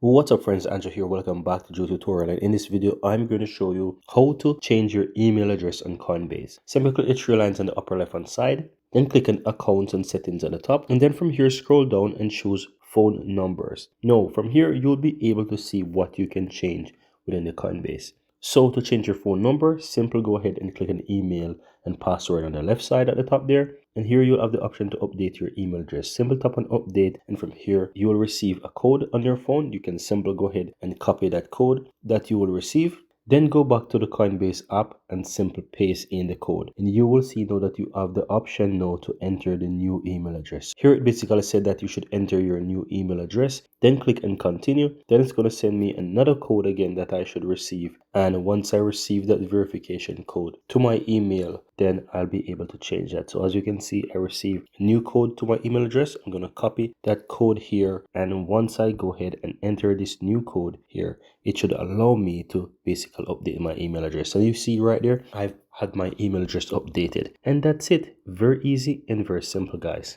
What's up friends, Andrew here. Welcome back to Joe Tutorial, and in this video I'm going to show you how to change your email address on Coinbase. Simply click the three lines on the upper left hand side, then click on accounts and settings at the top, and then from here scroll down and choose phone numbers. Now from here you'll be able to see what you can change within the Coinbase. So to change your phone number, simply go ahead and click on email and password on the left side at the top there. And here you'll have the option to update your email address. Simply tap on update, and from here you will receive a code on your phone. You can simply go ahead and copy that code that you will receive. Then go back to the Coinbase app and simply paste in the code. And you will see now that you have the option now to enter the new email address. Here it basically said that you should enter your new email address. Then click and continue. Then it's going to send me another code again that I should receive. And once I receive that verification code to my email, then I'll be able to change that. So as you can see, I received a new code to my email address. I'm going to copy that code here. And once I go ahead and enter this new code here, it should allow me to basically update my email address. So you see right there, I've had my email address updated. And that's it. Very easy and very simple, guys.